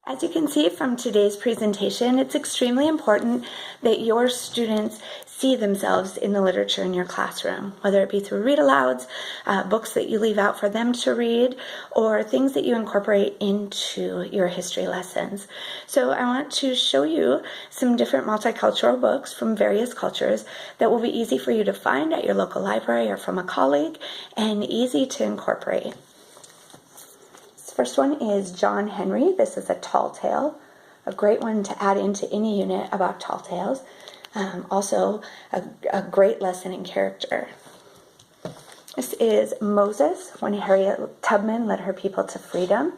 As you can see from today's presentation, it's extremely important that your students see themselves in the literature in your classroom, whether it be through read-alouds, books that you leave out for them to read, or things that you incorporate into your history lessons. So I want to show you some different multicultural books from various cultures that will be easy for you to find at your local library or from a colleague, and easy to incorporate. First one is John Henry. This is a tall tale, a great one to add into any unit about tall tales. Also a great lesson in character. This is Moses, when Harriet Tubman led her people to freedom,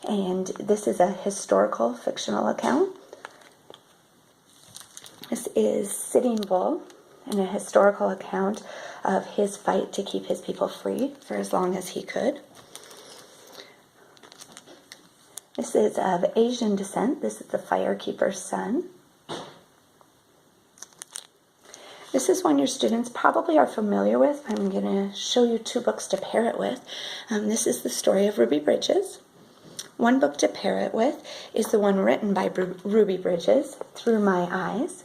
and this is a historical fictional account. This is Sitting Bull, and a historical account of his fight to keep his people free for as long as he could. This is of Asian descent. This is the Firekeeper's Son. This is one your students probably are familiar with. I'm going to show you two books to pair it with. This is the story of Ruby Bridges. One book to pair it with is the one written by Ruby Bridges, Through My Eyes.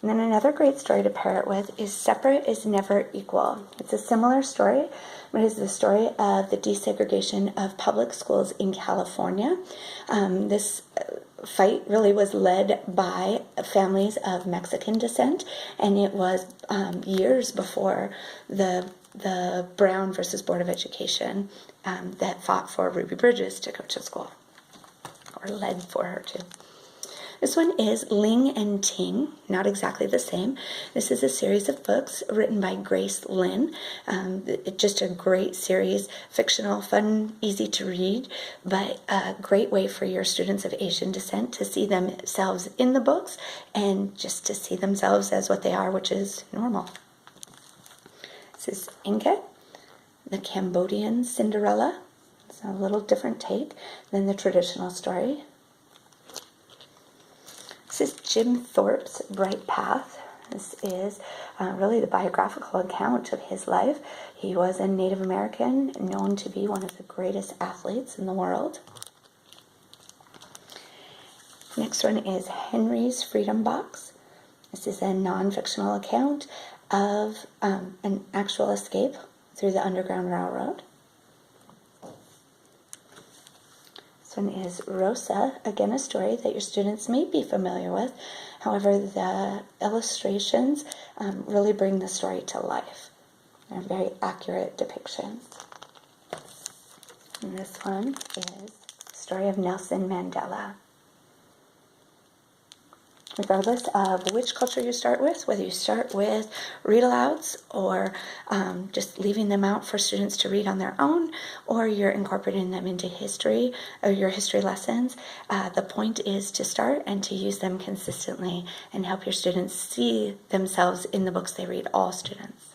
And then another great story to pair it with is Separate is Never Equal. It's a similar story, but it's the story of the desegregation of public schools in California. This fight really was led by families of Mexican descent, and it was years before the Brown versus Board of Education that fought for Ruby Bridges to go to school, or led for her to. This one is Ling and Ting, not exactly the same. This is a series of books written by Grace Lin. Just a great series, fictional, fun, easy to read, but a great way for your students of Asian descent to see themselves in the books and just to see themselves as what they are, which is normal. This is Inca, the Cambodian Cinderella. It's a little different take than the traditional story. This is Jim Thorpe's Bright Path. This is really the biographical account of his life. He was a Native American, known to be one of the greatest athletes in the world. Next one is Henry's Freedom Box. This is a non-fictional account of an actual escape through the Underground Railroad. This one is Rosa, again a story that your students may be familiar with. However, the illustrations really bring the story to life. They're very accurate depictions. And this one is the story of Nelson Mandela. Regardless of which culture you start with, whether you start with read-alouds or just leaving them out for students to read on their own, or you're incorporating them into history or your history lessons, the point is to start and to use them consistently and help your students see themselves in the books they read, all students.